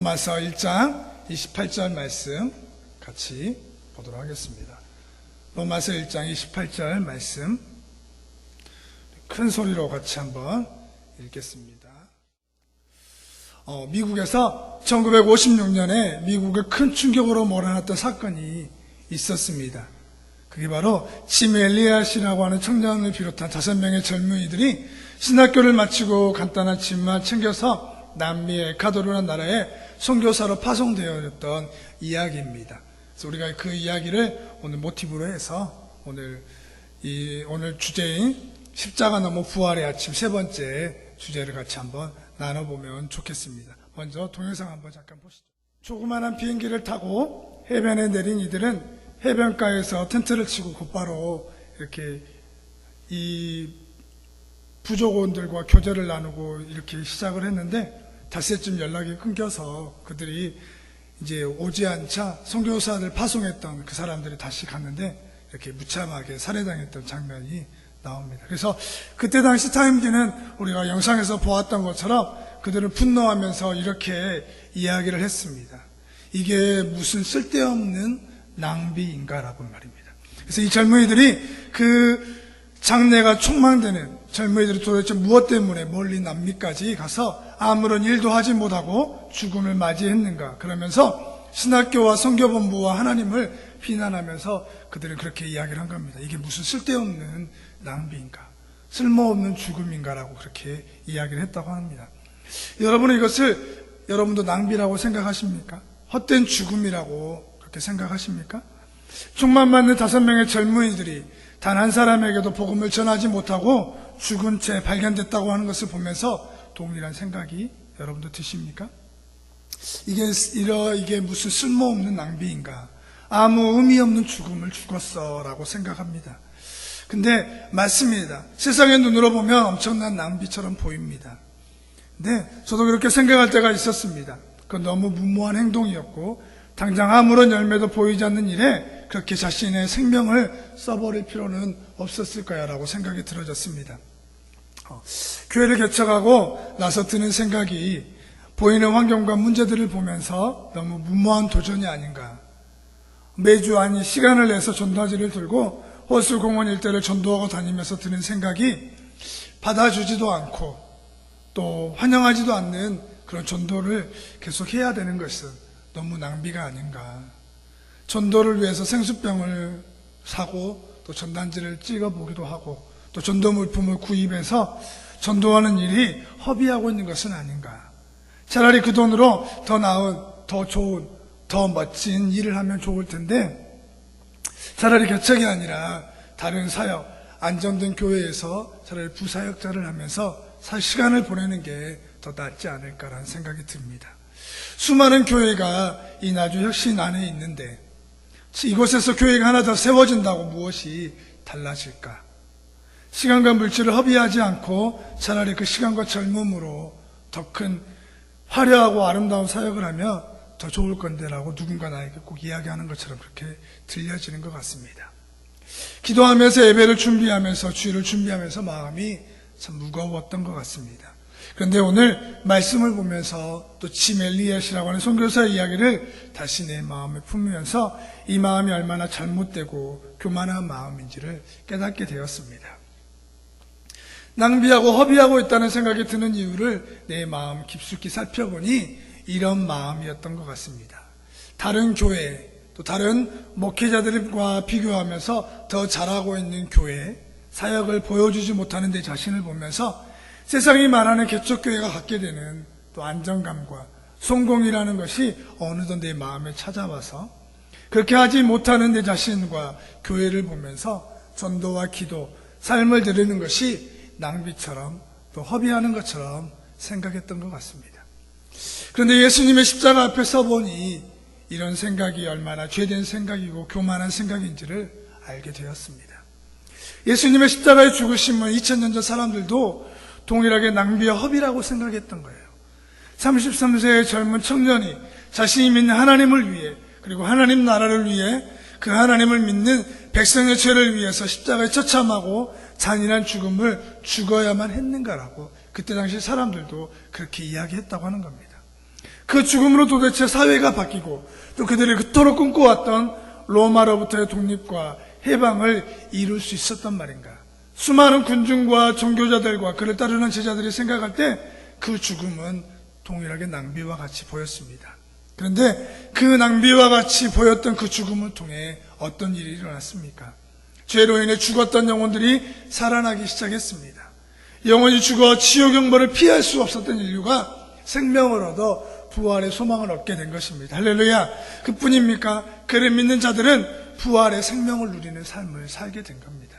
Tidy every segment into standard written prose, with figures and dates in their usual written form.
로마서 1장 28절 말씀 같이 보도록 하겠습니다. 로마서 1장 28절 말씀 큰 소리로 같이 한번 읽겠습니다. 미국에서 1956년에 미국을 큰 충격으로 몰아놨던 사건이 있었습니다. 그게 바로 짐 엘리엇이라고 하는 청년을 비롯한 5명의 젊은이들이 신학교를 마치고 간단한 짐만 챙겨서 남미 에콰도르라는 나라에 선교사로 파송되어졌던 이야기입니다. 그래서 우리가 그 이야기를 오늘 모티브로 해서 오늘 주제인 십자가 너머 부활의 아침 세 번째 주제를 같이 한번 나눠보면 좋겠습니다. 먼저 동영상 한번 잠깐 보시죠. 조그마한 비행기를 타고 해변에 내린 이들은 해변가에서 텐트를 치고 곧바로 이렇게 이 부족원들과 교제를 나누고 이렇게 시작을 했는데 닷새쯤 연락이 끊겨서 그들이 이제 오지 않자 선교사들 파송했던 그 사람들이 다시 갔는데 이렇게 무참하게 살해당했던 장면이 나옵니다. 그래서 그때 당시 타임지는 우리가 영상에서 보았던 것처럼 그들은 분노하면서 이렇게 이야기를 했습니다. 이게 무슨 쓸데없는 낭비인가라고 말입니다. 그래서 이 젊은이들이 그 장래가 촉망되는 젊은이들이 도대체 무엇 때문에 멀리 남미까지 가서 아무런 일도 하지 못하고 죽음을 맞이했는가, 그러면서 신학교와 선교본부와 하나님을 비난하면서 그들은 그렇게 이야기를 한 겁니다. 이게 무슨 쓸데없는 낭비인가, 쓸모없는 죽음인가라고 그렇게 이야기를 했다고 합니다. 여러분은 이것을 여러분도 낭비라고 생각하십니까? 헛된 죽음이라고 그렇게 생각하십니까? 총만 맞는 5명의 젊은이들이 단 한 사람에게도 복음을 전하지 못하고 죽은 채 발견됐다고 하는 것을 보면서 동일한 생각이 여러분도 드십니까? 이게 무슨 쓸모없는 낭비인가, 아무 의미 없는 죽음을 죽었어 라고 생각합니다. 근데 맞습니다. 세상의 눈으로 보면 엄청난 낭비처럼 보입니다. 근데 저도 그렇게 생각할 때가 있었습니다. 그건 너무 무모한 행동이었고 당장 아무런 열매도 보이지 않는 일에 그렇게 자신의 생명을 써버릴 필요는 없었을 거야 라고 생각이 들어졌습니다. 교회를 개척하고 나서 드는 생각이 보이는 환경과 문제들을 보면서 너무 무모한 도전이 아닌가. 매주 아니 시간을 내서 전도지를 들고 호수공원 일대를 전도하고 다니면서 드는 생각이 받아주지도 않고 또 환영하지도 않는 그런 전도를 계속 해야 되는 것은 너무 낭비가 아닌가. 전도를 위해서 생수병을 사고 또 전단지를 찍어보기도 하고 또 전도 물품을 구입해서 전도하는 일이 허비하고 있는 것은 아닌가. 차라리 그 돈으로 더 나은, 더 좋은, 더 멋진 일을 하면 좋을 텐데 차라리 개척이 아니라 다른 사역, 안정된 교회에서 차라리 부사역자를 하면서 시간을 보내는 게 더 낫지 않을까라는 생각이 듭니다. 수많은 교회가 이 나주 혁신 안에 있는데 이곳에서 교회가 하나 더 세워진다고 무엇이 달라질까? 시간과 물질을 허비하지 않고 차라리 그 시간과 젊음으로 더 큰 화려하고 아름다운 사역을 하면 더 좋을 건데라고 누군가 나에게 꼭 이야기하는 것처럼 그렇게 들려지는 것 같습니다. 기도하면서 예배를 준비하면서 주일을 준비하면서 마음이 참 무거웠던 것 같습니다. 그런데 오늘 말씀을 보면서 또 짐 엘리엇이라고 하는 선교사의 이야기를 다시 내 마음에 품으면서 이 마음이 얼마나 잘못되고 교만한 마음인지를 깨닫게 되었습니다. 낭비하고 허비하고 있다는 생각이 드는 이유를 내 마음 깊숙이 살펴보니 이런 마음이었던 것 같습니다. 다른 교회 또 다른 목회자들과 비교하면서 더 잘하고 있는 교회 사역을 보여주지 못하는 내 자신을 보면서 세상이 말하는 개척교회가 갖게 되는 또 안정감과 성공이라는 것이 어느덧 내 마음에 찾아와서 그렇게 하지 못하는 내 자신과 교회를 보면서 전도와 기도, 삶을 드리는 것이 낭비처럼 또 허비하는 것처럼 생각했던 것 같습니다. 그런데 예수님의 십자가 앞에 서보니 이런 생각이 얼마나 죄된 생각이고 교만한 생각인지를 알게 되었습니다. 예수님의 십자가의 죽으심은 2000년 전 사람들도 동일하게 낭비와 허비라고 생각했던 거예요. 33세의 젊은 청년이 자신이 믿는 하나님을 위해 그리고 하나님 나라를 위해 그 하나님을 믿는 백성의 죄를 위해서 십자가에 처참하고 잔인한 죽음을 죽어야만 했는가라고 그때 당시 사람들도 그렇게 이야기했다고 하는 겁니다. 그 죽음으로 도대체 사회가 바뀌고 또 그들이 그토록 꿈꿔왔던 로마로부터의 독립과 해방을 이룰 수 있었단 말인가. 수많은 군중과 종교자들과 그를 따르는 제자들이 생각할 때 그 죽음은 동일하게 낭비와 같이 보였습니다. 그런데 그 낭비와 같이 보였던 그 죽음을 통해 어떤 일이 일어났습니까? 죄로 인해 죽었던 영혼들이 살아나기 시작했습니다. 영혼이 죽어 지옥 형벌을 피할 수 없었던 인류가 생명을 얻어 부활의 소망을 얻게 된 것입니다. 할렐루야. 그뿐입니까? 그를 믿는 자들은 부활의 생명을 누리는 삶을 살게 된 겁니다.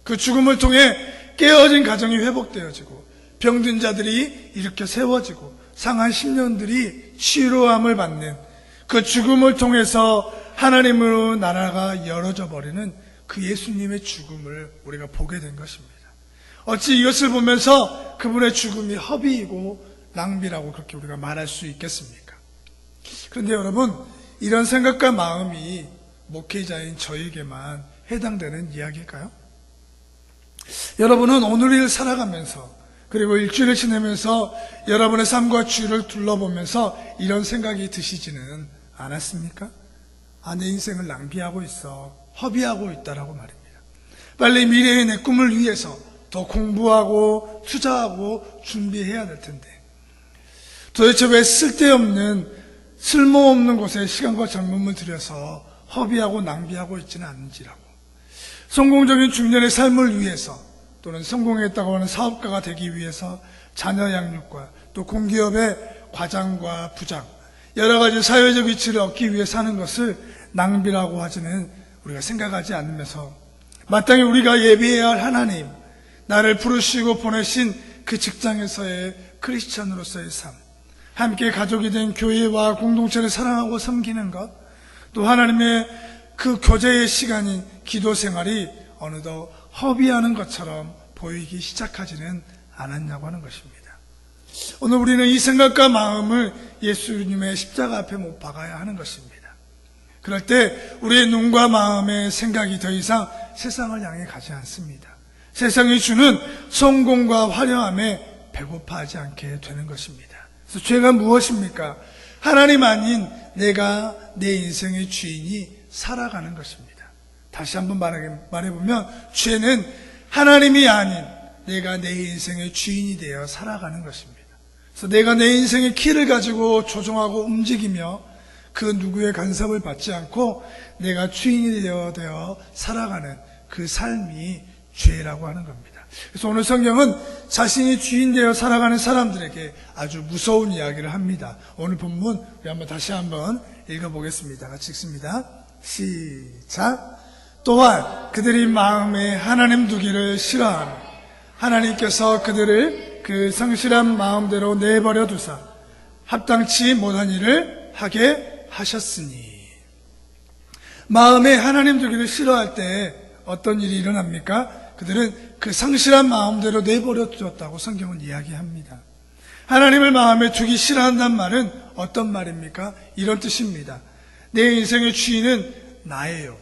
그 죽음을 통해 깨어진 가정이 회복되어지고 병든 자들이 일으켜 세워지고 상한 심령들이 치료함을 받는 그 죽음을 통해서 하나님으로 나라가 열어져 버리는 그 예수님의 죽음을 우리가 보게 된 것입니다. 어찌 이것을 보면서 그분의 죽음이 허비이고 낭비라고 그렇게 우리가 말할 수 있겠습니까? 그런데 여러분, 이런 생각과 마음이 목회자인 저에게만 해당되는 이야기일까요? 여러분은 오늘을 살아가면서 그리고 일주일을 지내면서 여러분의 삶과 주를 둘러보면서 이런 생각이 드시지는 않았습니까? 내 인생을 낭비하고 있어, 허비하고 있다라고 말입니다. 빨리 미래의 내 꿈을 위해서 더 공부하고 투자하고 준비해야 될 텐데 도대체 왜 쓸모없는 곳에 시간과 젊음을 들여서 허비하고 낭비하고 있지는 않는지라고. 성공적인 중년의 삶을 위해서 또는 성공했다고 하는 사업가가 되기 위해서 자녀 양육과 또 공기업의 과장과 부장, 여러 가지 사회적 위치를 얻기 위해 사는 것을 낭비라고 하지는 우리가 생각하지 않으면서 마땅히 우리가 예비해야 할 하나님, 나를 부르시고 보내신 그 직장에서의 크리스찬으로서의 삶, 함께 가족이 된 교회와 공동체를 사랑하고 섬기는 것, 또 하나님의 그 교제의 시간인 기도 생활이 어느덧 허비하는 것처럼 보이기 시작하지는 않았냐고 하는 것입니다. 오늘 우리는 이 생각과 마음을 예수님의 십자가 앞에 못 박아야 하는 것입니다. 그럴 때 우리의 눈과 마음의 생각이 더 이상 세상을 향해 가지 않습니다. 세상이 주는 성공과 화려함에 배고파하지 않게 되는 것입니다. 그래서 죄가 무엇입니까? 하나님 아닌 내가 내 인생의 주인이 살아가는 것입니다. 다시 한번 말해보면 죄는 하나님이 아닌 내가 내 인생의 주인이 되어 살아가는 것입니다. 그래서 내가 내 인생의 키를 가지고 조종하고 움직이며 그 누구의 간섭을 받지 않고 내가 주인이 되어 살아가는 그 삶이 죄라고 하는 겁니다. 그래서 오늘 성경은 자신이 주인 되어 살아가는 사람들에게 아주 무서운 이야기를 합니다. 오늘 본문 우리 한번 다시 한번 읽어보겠습니다. 같이 읽습니다. 시작. 또한 그들이 마음에 하나님 두기를 싫어하며 하나님께서 그들을 그 성실한 마음대로 내버려 두사 합당치 못한 일을 하게 하셨으니. 마음에 하나님 두기를 싫어할 때 어떤 일이 일어납니까? 그들은 그 성실한 마음대로 내버려 두었다고 성경은 이야기합니다. 하나님을 마음에 두기 싫어한다는 말은 어떤 말입니까? 이런 뜻입니다. 내 인생의 주인은 나예요.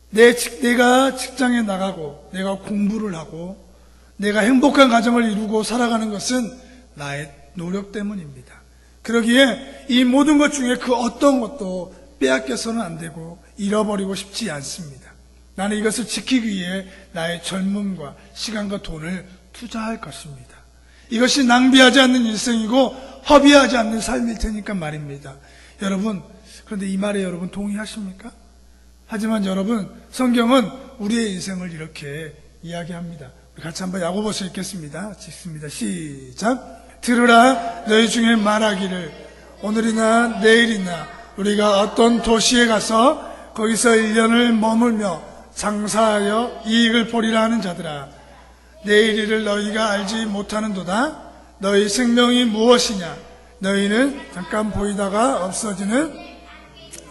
내가 직장에 나가고 내가 공부를 하고 내가 행복한 가정을 이루고 살아가는 것은 나의 노력 때문입니다. 그러기에 이 모든 것 중에 그 어떤 것도 빼앗겨서는 안 되고 잃어버리고 싶지 않습니다. 나는 이것을 지키기 위해 나의 젊음과 시간과 돈을 투자할 것입니다. 이것이 낭비하지 않는 일생이고 허비하지 않는 삶일 테니까 말입니다. 여러분, 그런데 이 말에 여러분 동의하십니까? 하지만 여러분, 성경은 우리의 인생을 이렇게 이야기합니다. 우리 같이 한번 야고보서 읽겠습니다. 읽습니다. 시작. 들으라, 너희 중에 말하기를 오늘이나 내일이나 우리가 어떤 도시에 가서 거기서 1년을 머물며 장사하여 이익을 보리라 하는 자들아, 내일 일을 너희가 알지 못하는도다. 너희 생명이 무엇이냐? 너희는 잠깐 보이다가 없어지는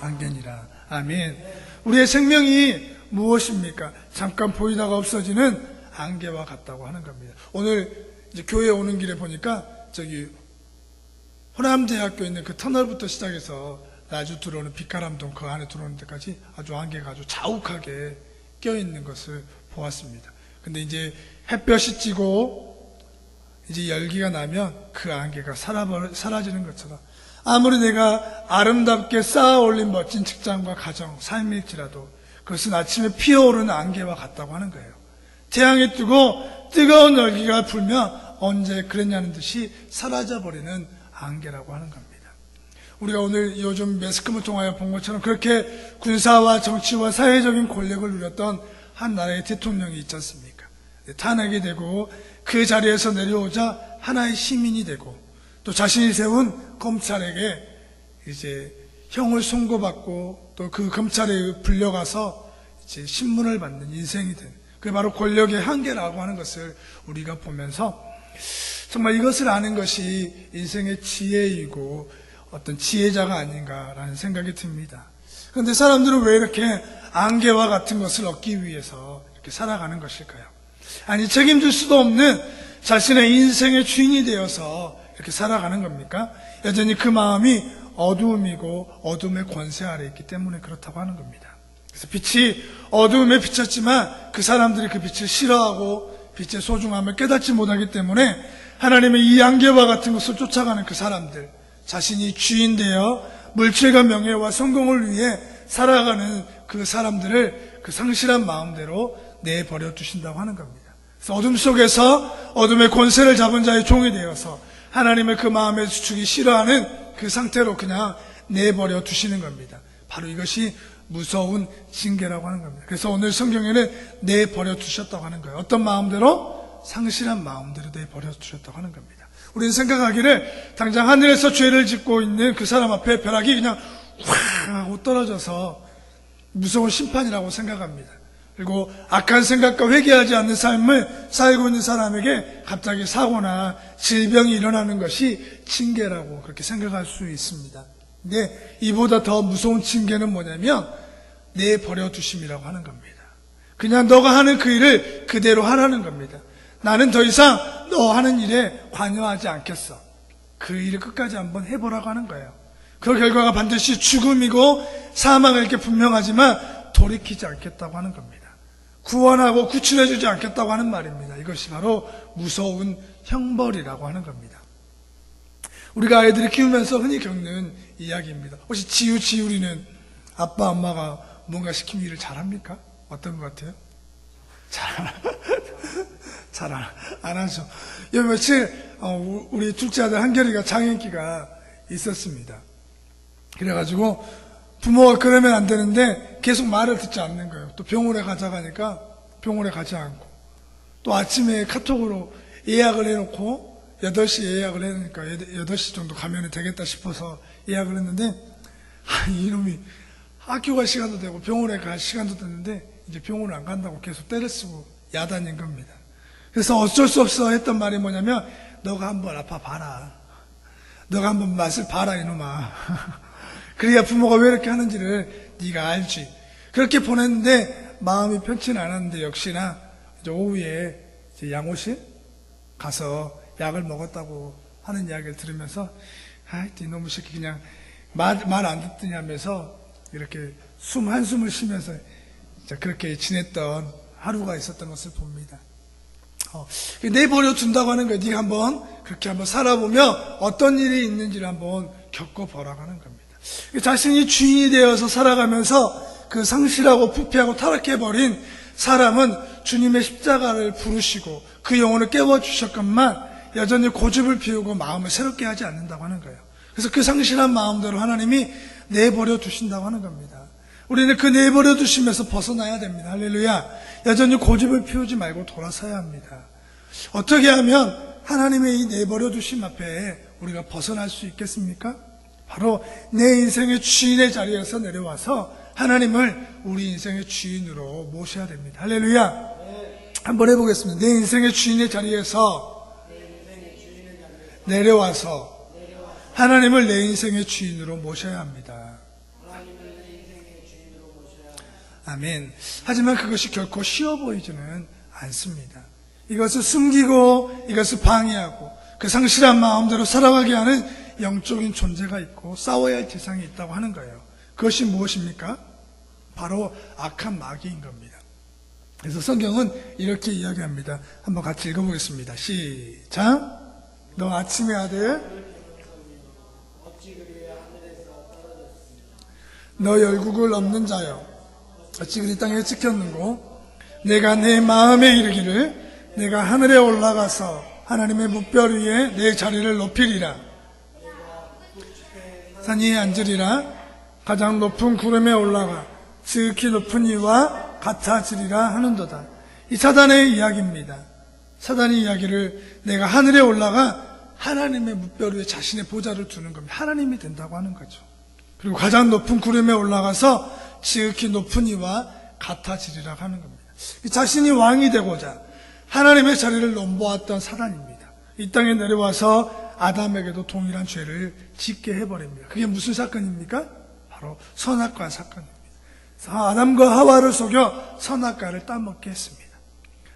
안개니라. 아멘. 우리의 생명이 무엇입니까? 잠깐 보이다가 없어지는 안개와 같다고 하는 겁니다. 오늘 이제 교회에 오는 길에 보니까 저기 호남대학교에 있는 그 터널부터 시작해서 나주 들어오는 빛가람동 그 안에 들어오는 데까지 아주 안개가 아주 자욱하게 껴있는 것을 보았습니다. 근데 이제 햇볕이 찌고 이제 열기가 나면 그 안개가 사라지는 것처럼 아무리 내가 아름답게 쌓아 올린 멋진 직장과 가정, 삶일지라도 그것은 아침에 피어오르는 안개와 같다고 하는 거예요. 태양이 뜨고 뜨거운 열기가 불면 언제 그랬냐는 듯이 사라져버리는 안개라고 하는 겁니다. 우리가 오늘 요즘 매스컴을 통하여 본 것처럼 그렇게 군사와 정치와 사회적인 권력을 누렸던 한 나라의 대통령이 있지 않습니까? 탄핵이 되고 그 자리에서 내려오자 하나의 시민이 되고 또 자신이 세운 검찰에게 이제 형을 선고받고 또 그 검찰에 불려가서 이제 신문을 받는 인생이 된, 그게 바로 권력의 한계라고 하는 것을 우리가 보면서 정말 이것을 아는 것이 인생의 지혜이고 어떤 지혜자가 아닌가라는 생각이 듭니다. 그런데 사람들은 왜 이렇게 안개와 같은 것을 얻기 위해서 이렇게 살아가는 것일까요? 아니, 책임질 수도 없는 자신의 인생의 주인이 되어서 이렇게 살아가는 겁니까? 여전히 그 마음이 어두움이고 어둠의 권세 아래 있기 때문에 그렇다고 하는 겁니다. 그래서 빛이 어두움에 비쳤지만 그 사람들이 그 빛을 싫어하고 빛의 소중함을 깨닫지 못하기 때문에 하나님의 이 안개와 같은 것을 쫓아가는 그 사람들, 자신이 주인 되어 물질과 명예와 성공을 위해 살아가는 그 사람들을 그 상실한 마음대로 내버려 두신다고 하는 겁니다. 그래서 어둠 속에서 어둠의 권세를 잡은 자의 종이 되어서 하나님을 그 마음에 주기 싫어하는 그 상태로 그냥 내버려 두시는 겁니다. 바로 이것이 무서운 징계라고 하는 겁니다. 그래서 오늘 성경에는 내버려 두셨다고 하는 거예요. 어떤 마음대로? 상실한 마음대로 내버려 두셨다고 하는 겁니다. 우리는 생각하기를 당장 하늘에서 죄를 짓고 있는 그 사람 앞에 벼락이 그냥 확 하고 떨어져서 무서운 심판이라고 생각합니다. 그리고 악한 생각과 회개하지 않는 삶을 살고 있는 사람에게 갑자기 사고나 질병이 일어나는 것이 징계라고 그렇게 생각할 수 있습니다. 근데 이보다 더 무서운 징계는 뭐냐면 내버려 두심이라고 하는 겁니다. 그냥 너가 하는 그 일을 그대로 하라는 겁니다. 나는 더 이상 너 하는 일에 관여하지 않겠어. 그 일을 끝까지 한번 해보라고 하는 거예요. 그 결과가 반드시 죽음이고 사망일 게 분명하지만 돌이키지 않겠다고 하는 겁니다. 구원하고 구출해주지 않겠다고 하는 말입니다. 이것이 바로 무서운 형벌이라고 하는 겁니다. 우리가 아이들을 키우면서 흔히 겪는 이야기입니다. 혹시 지우리는 아빠 엄마가 뭔가 시키면 일을 잘합니까? 어떤 것 같아요? 잘 안 하죠. 요 며칠 우리 둘째 아들 한결이가 장애인기가 있었습니다. 그래가지고 부모가 그러면 안 되는데 계속 말을 듣지 않는 거예요. 또 병원에 가자고 하니까 병원에 가지 않고, 또 아침에 카톡으로 예약을 해놓고 8시에 예약을 해놓으니까 8시 정도 가면 되겠다 싶어서 예약을 했는데 이놈이 학교 갈 시간도 되고 병원에 갈 시간도 됐는데 이제 병원을 안 간다고 계속 때를 쓰고 야단인 겁니다. 그래서 어쩔 수 없어 했던 말이 뭐냐면, 너가 한번 아파 봐라. 너가 한번 맛을 봐라 이놈아. 그래야 부모가 왜 이렇게 하는지를 네가 알지. 그렇게 보냈는데 마음이 편치는 않았는데 역시나 이제 오후에 이제 양호실 가서 약을 먹었다고 하는 이야기를 들으면서 이놈의 새끼 그냥 말 안 듣더니 하면서 이렇게 한숨을 쉬면서 그렇게 지냈던 하루가 있었던 것을 봅니다. 내버려 둔다고 하는 거예요. 네가 한번 그렇게 한번 살아보면 어떤 일이 있는지를 한번 겪어보라고 하는 겁니다. 자신이 주인이 되어서 살아가면서 그 상실하고 부패하고 타락해버린 사람은 주님의 십자가를 부르시고 그 영혼을 깨워주셨건만 여전히 고집을 피우고 마음을 새롭게 하지 않는다고 하는 거예요. 그래서 그 상실한 마음대로 하나님이 내버려 두신다고 하는 겁니다. 우리는 그 내버려 두심에서 벗어나야 됩니다. 할렐루야. 여전히 고집을 피우지 말고 돌아서야 합니다. 어떻게 하면 하나님의 이 내버려 두심 앞에 우리가 벗어날 수 있겠습니까? 바로 내 인생의 주인의 자리에서 내려와서 하나님을 우리 인생의 주인으로 모셔야 됩니다. 할렐루야. 한번 해보겠습니다. 내 인생의 주인의 자리에서 내려와서 하나님을 내 인생의 주인으로 모셔야 합니다. 아멘. 하지만 그것이 결코 쉬워 보이지는 않습니다. 이것을 숨기고 이것을 방해하고 그 상실한 마음대로 살아가게 하는 영적인 존재가 있고 싸워야 할 대상이 있다고 하는 거예요. 그것이 무엇입니까? 바로 악한 마귀인 겁니다. 그래서 성경은 이렇게 이야기합니다. 한번 같이 읽어보겠습니다. 시작. 너 아침의 아들 너 열국을 넘는 자여 어찌 그리 땅에 찍혔는고 내가 내 마음에 이르기를 내가 하늘에 올라가서 하나님의 뭇별 위에 내 자리를 높이리라. 산 위에 앉으리라. 가장 높은 구름에 올라가 지극히 높은 이와 같아지리라 하는도다. 이 사단의 이야기입니다. 사단의 이야기를 내가 하늘에 올라가 하나님의 뭇별 위에 자신의 보좌를 두는 겁니다. 하나님이 된다고 하는 거죠. 그리고 가장 높은 구름에 올라가서 지극히 높은 이와 같아지리라 하는 겁니다. 자신이 왕이 되고자 하나님의 자리를 넘보았던 사단입니다. 이 땅에 내려와서 아담에게도 동일한 죄를 짓게 해버립니다. 그게 무슨 사건입니까? 바로 선악과 사건입니다. 아담과 하와를 속여 선악과를 따먹게 했습니다.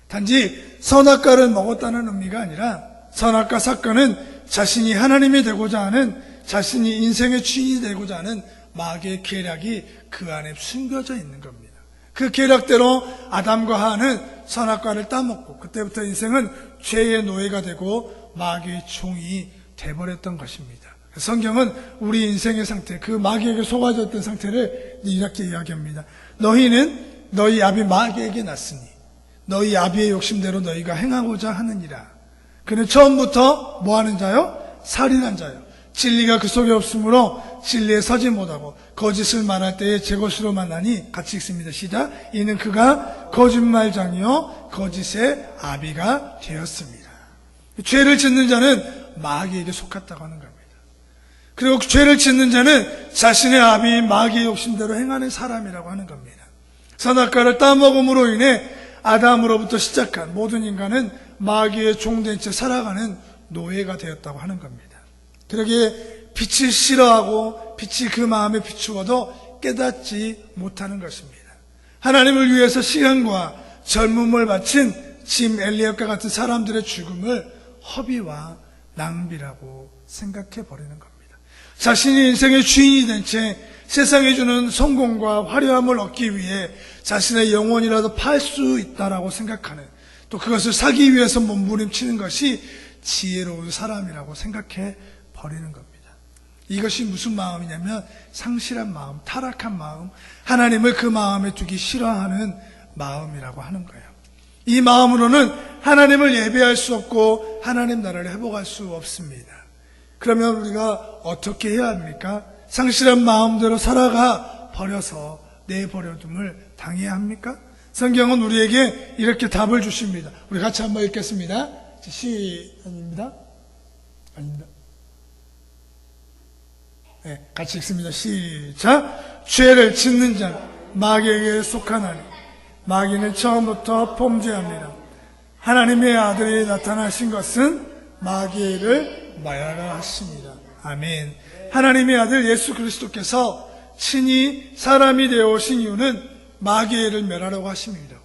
단지 선악과를 먹었다는 의미가 아니라 선악과 사건은 자신이 하나님이 되고자 하는, 자신이 인생의 주인이 되고자 하는 마귀의 계략이 그 안에 숨겨져 있는 겁니다. 그 계략대로 아담과 하와는 선악과를 따먹고 그때부터 인생은 죄의 노예가 되고 마귀의 종이 돼버렸던 것입니다. 성경은 우리 인생의 상태, 그 마귀에게 속아졌던 상태를 이렇게 이야기합니다. 너희는 너희 아비 마귀에게 났으니 너희 아비의 욕심대로 너희가 행하고자 하느니라. 그는 처음부터 뭐하는 자요? 살인한 자요. 진리가 그 속에 없으므로 진리에 서지 못하고 거짓을 말할 때에 제 것으로 만나니, 같이 읽습니다. 시작. 이는 그가 거짓말장이요 거짓의 아비가 되었습니다. 죄를 짓는 자는 마귀에게 속았다고 하는 겁니다. 그리고 죄를 짓는 자는 자신의 아비 마귀의 욕심대로 행하는 사람이라고 하는 겁니다. 선악과를 따먹음으로 인해 아담으로부터 시작한 모든 인간은 마귀의 종된 채 살아가는 노예가 되었다고 하는 겁니다. 그러기에 빛을 싫어하고 빛이 그 마음에 비추어도 깨닫지 못하는 것입니다. 하나님을 위해서 시간과 젊음을 바친 짐 엘리엇과 같은 사람들의 죽음을 허비와 낭비라고 생각해 버리는 겁니다. 자신이 인생의 주인이 된 채 세상이 주는 성공과 화려함을 얻기 위해 자신의 영혼이라도 팔 수 있다라고 생각하는, 또 그것을 사기 위해서 몸부림치는 것이 지혜로운 사람이라고 생각해 버리는 겁니다. 이것이 무슨 마음이냐면 상실한 마음, 타락한 마음, 하나님을 그 마음에 두기 싫어하는 마음이라고 하는 거예요. 이 마음으로는 하나님을 예배할 수 없고 하나님 나라를 회복할 수 없습니다. 그러면 우리가 어떻게 해야 합니까? 상실한 마음대로 살아가 버려서 내버려둠을 당해야 합니까? 성경은 우리에게 이렇게 답을 주십니다. 우리 같이 한번 읽겠습니다. 아닙니다. 네, 같이 읽습니다. 시작. 죄를 짓는 자는 마귀에게 속하나니 마귀는 처음부터 범죄합니다. 하나님의 아들이 나타나신 것은 마귀의 일을 멸하라 하십니다. 아멘. 하나님의 아들 예수 그리스도께서 친히 사람이 되어 오신 이유는 마귀의 일을 멸하라고 하십니다.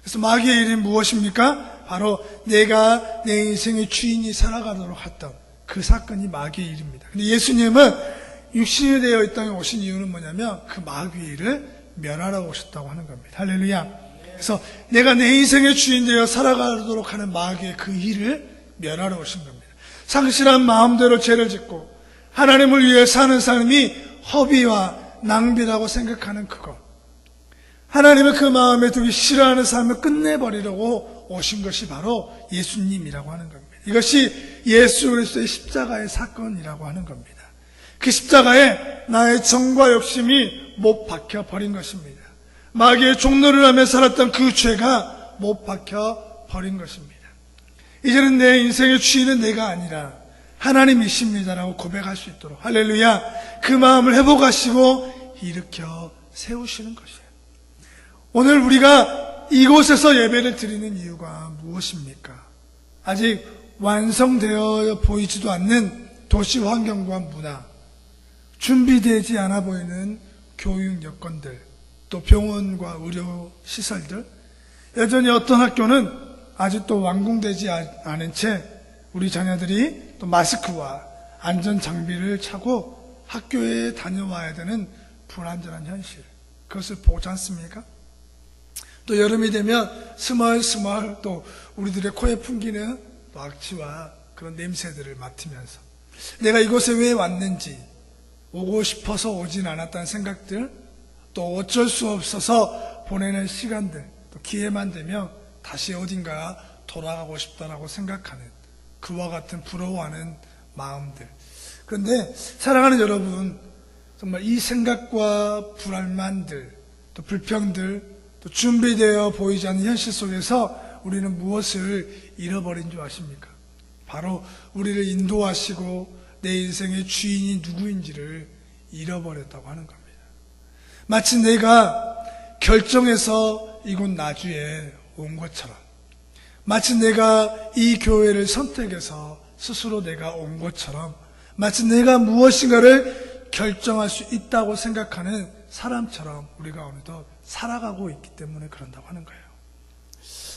그래서 마귀의 일이 무엇입니까? 바로 내가 내 인생의 주인이 살아가도록 했던 그 사건이 마귀의 일입니다. 근데 예수님은 육신이 되어 이 땅에 오신 이유는 뭐냐면 그 마귀의 일을 멸하라고 오셨다고 하는 겁니다. 할렐루야. 그래서 내가 내 인생의 주인 되어 살아가도록 하는 마귀의 그 일을 멸하러 오신 겁니다. 상실한 마음대로 죄를 짓고 하나님을 위해 사는 삶이 허비와 낭비라고 생각하는 그것, 하나님을 그 마음에 두기 싫어하는 삶을 끝내버리려고 오신 것이 바로 예수님이라고 하는 겁니다. 이것이 예수 그리스도의 십자가의 사건이라고 하는 겁니다. 그 십자가에 나의 정과 욕심이 못 박혀 버린 것입니다. 마귀의 종노를 하며 살았던 그 죄가 못 박혀 버린 것입니다. 이제는 내 인생의 주인은 내가 아니라 하나님이십니다라고 고백할 수 있도록, 할렐루야, 그 마음을 회복하시고 일으켜 세우시는 것이에요. 오늘 우리가 이곳에서 예배를 드리는 이유가 무엇입니까? 아직 완성되어 보이지도 않는 도시 환경과 문화, 준비되지 않아 보이는 교육 여건들, 또 병원과 의료 시설들, 여전히 어떤 학교는 아직도 완공되지 않은 채 우리 자녀들이 또 마스크와 안전 장비를 차고 학교에 다녀와야 되는 불안전한 현실, 그것을 보지 않습니까? 또 여름이 되면 스멀스멀 또 우리들의 코에 풍기는 또 악취와 그런 냄새들을 맡으면서 내가 이곳에 왜 왔는지, 오고 싶어서 오진 않았다는 생각들, 또 어쩔 수 없어서 보내는 시간들, 또 기회만 되면 다시 어딘가 돌아가고 싶다라고 생각하는 그와 같은 부러워하는 마음들. 그런데 사랑하는 여러분, 정말 이 생각과 불안만들, 또 불평들, 또 준비되어 보이지 않는 현실 속에서 우리는 무엇을 잃어버린 줄 아십니까? 바로 우리를 인도하시고 내 인생의 주인이 누구인지를 잃어버렸다고 하는 겁니다. 마치 내가 결정해서 이곳 나주에 온 것처럼, 마치 내가 이 교회를 선택해서 스스로 내가 온 것처럼, 마치 내가 무엇인가를 결정할 수 있다고 생각하는 사람처럼 우리가 어느덧 살아가고 있기 때문에 그런다고 하는 거예요.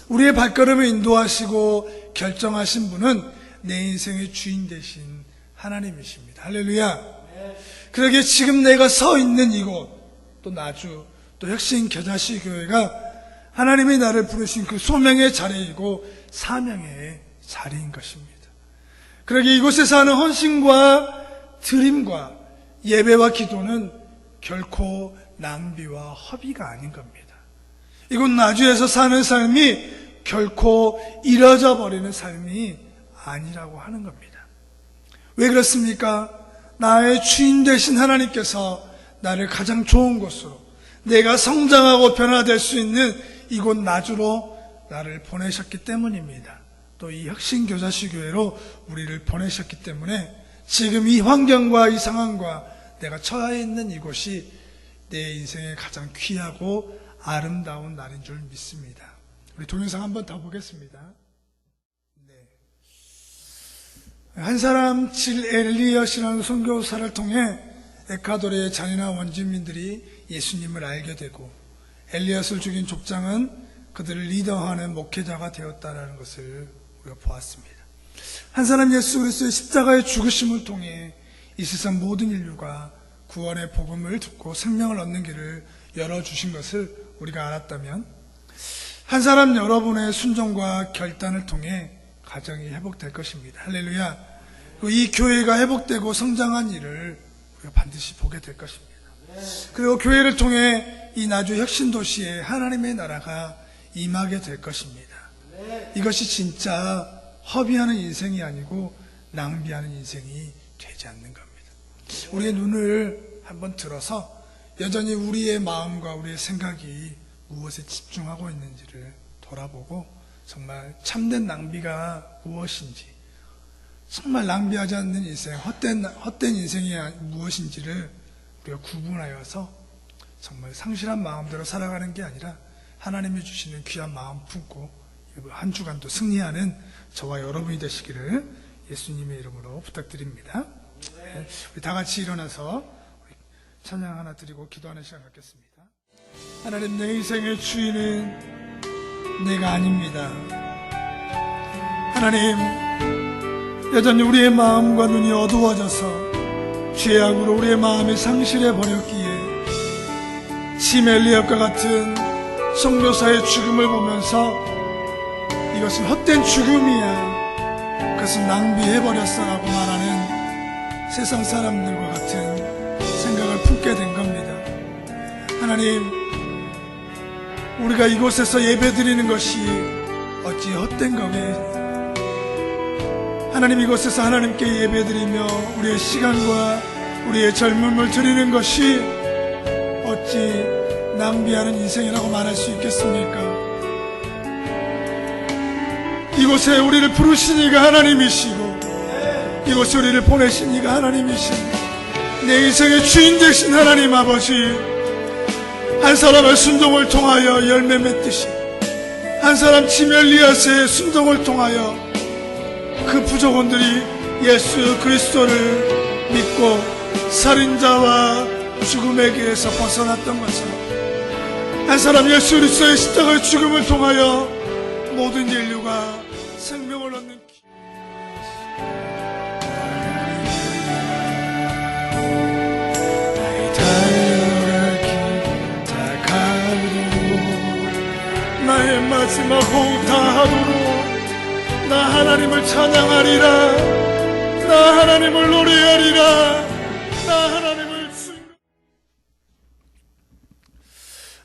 우리의 발걸음을 인도하시고 결정하신 분은 내 인생의 주인 되신 하나님이십니다. 할렐루야. 그러기에 지금 내가 서 있는 이곳, 또 나주, 또 혁신 겨자씨 교회가 하나님이 나를 부르신 그 소명의 자리이고 사명의 자리인 것입니다. 그러기에 이곳에서 하는 헌신과 드림과 예배와 기도는 결코 낭비와 허비가 아닌 겁니다. 이곳 나주에서 사는 삶이 결코 잃어져 버리는 삶이 아니라고 하는 겁니다. 왜 그렇습니까? 나의 주인 되신 하나님께서 나를 가장 좋은 곳으로, 내가 성장하고 변화될 수 있는 이곳 나주로 나를 보내셨기 때문입니다. 또 이 혁신교자씨 교회로 우리를 보내셨기 때문에 지금 이 환경과 이 상황과 내가 처해 있는 이곳이 내 인생의 가장 귀하고 아름다운 날인 줄 믿습니다. 우리 동영상 한번 더 보겠습니다. 한 사람 질 엘리엇이라는 선교사를 통해 에콰도르의 잔인한 원주민들이 예수님을 알게 되고 엘리엇을 죽인 족장은 그들을 리더하는 목회자가 되었다는 것을 우리가 보았습니다. 한 사람 예수 그리스도의 십자가의 죽으심을 통해 이 세상 모든 인류가 구원의 복음을 듣고 생명을 얻는 길을 열어주신 것을 우리가 알았다면, 한 사람 여러분의 순종과 결단을 통해 가정이 회복될 것입니다. 할렐루야. 이 교회가 회복되고 성장한 일을 우리가 반드시 보게 될 것입니다. 그리고 교회를 통해 이 나주 혁신도시에 하나님의 나라가 임하게 될 것입니다. 이것이 진짜 허비하는 인생이 아니고 낭비하는 인생이 되지 않는 겁니다. 우리의 눈을 한번 들어서 여전히 우리의 마음과 우리의 생각이 무엇에 집중하고 있는지를 돌아보고 정말 참된 낭비가 무엇인지, 정말 낭비하지 않는 인생, 헛된 인생이 무엇인지를 우리가 구분하여서 정말 상실한 마음대로 살아가는 게 아니라 하나님이 주시는 귀한 마음 품고 한 주간도 승리하는 저와 여러분이 되시기를 예수님의 이름으로 부탁드립니다. 우리 다 같이 일어나서 찬양 하나 드리고 기도하는 시간 갖겠습니다. 하나님, 내 인생의 주인은 내가 아닙니다. 하나님, 여전히 우리의 마음과 눈이 어두워져서 죄악으로 우리의 마음이 상실해 버렸기에 질 엘리엇과 같은 선교사의 죽음을 보면서 이것은 헛된 죽음이야, 그것은 낭비해버렸어라고 말하는 세상 사람들과 같은 생각을 품게 된 겁니다. 하나님, 우리가 이곳에서 예배드리는 것이 어찌 헛된 거게, 하나님, 이곳에서 하나님께 예배드리며 우리의 시간과 우리의 젊음을 드리는 것이 어찌 낭비하는 인생이라고 말할 수 있겠습니까? 이곳에 우리를 부르신 이가 하나님이시고 이곳에 우리를 보내신 이가 하나님이신 내 인생의 주인 되신 하나님 아버지, 한 사람의 순종을 통하여 열매 맺듯이 한 사람 질 엘리엇의 순종을 통하여 그 부족원들이 예수 그리스도를 믿고 살인자와 죽음의 길에서 벗어났던 것처럼 한 사람 예수 그리스도의 십자가의 죽음을 통하여 모든 인류가 생명을 얻는 나의 마지막 호흡 다하도록 나 하나님을 찬양하리라, 나 하나님을 노래하리라, 나 하나님을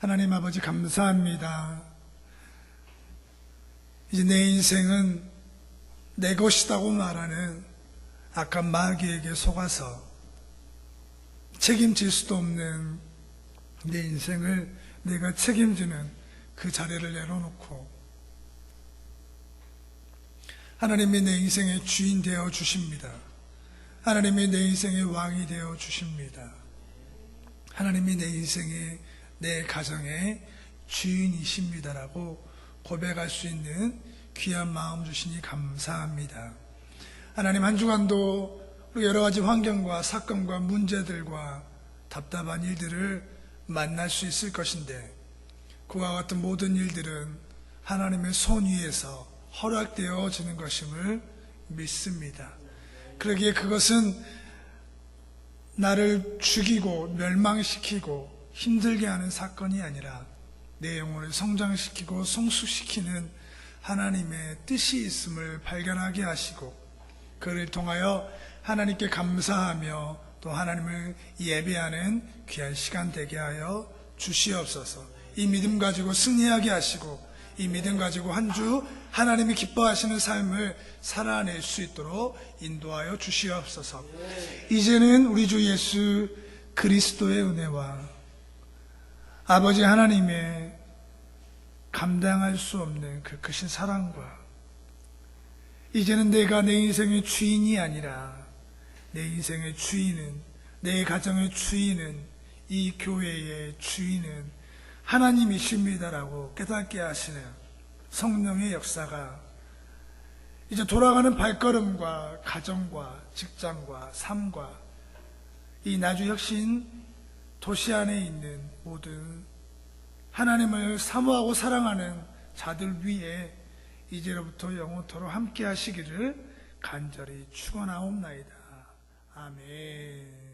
하나님 아버지 감사합니다. 이제 내 인생은 내 것이라고 말하는 악한 마귀에게 속아서 책임질 수도 없는 내 인생을 내가 책임지는 그 자리를 내려놓고 하나님이 내 인생의 주인 되어 주십니다. 하나님이 내 인생의 왕이 되어 주십니다. 하나님이 내 인생의, 내 가정의 주인이십니다라고 고백할 수 있는 귀한 마음 주시니 감사합니다. 하나님, 한 주간도 여러 가지 환경과 사건과 문제들과 답답한 일들을 만날 수 있을 것인데 그와 같은 모든 일들은 하나님의 손 위에서 허락되어지는 것임을 믿습니다. 그러기에 그것은 나를 죽이고 멸망시키고 힘들게 하는 사건이 아니라 내 영혼을 성장시키고 성숙시키는 하나님의 뜻이 있음을 발견하게 하시고 그를 통하여 하나님께 감사하며 또 하나님을 예배하는 귀한 시간 되게 하여 주시옵소서. 이 믿음 가지고 승리하게 하시고 이 믿음 가지고 한 주 하나님이 기뻐하시는 삶을 살아낼 수 있도록 인도하여 주시옵소서. 이제는 우리 주 예수 그리스도의 은혜와 아버지 하나님의 감당할 수 없는 그 크신 사랑과 이제는 내가 내 인생의 주인이 아니라 내 인생의 주인은, 내 가정의 주인은, 이 교회의 주인은 하나님이십니다라고 깨닫게 하시는 성령의 역사가 이제 돌아가는 발걸음과 가정과 직장과 삶과 이 나주혁신 도시 안에 있는 모든 하나님을 사모하고 사랑하는 자들 위에 이제로부터 영원토록 함께 하시기를 간절히 축원하옵나이다. 아멘.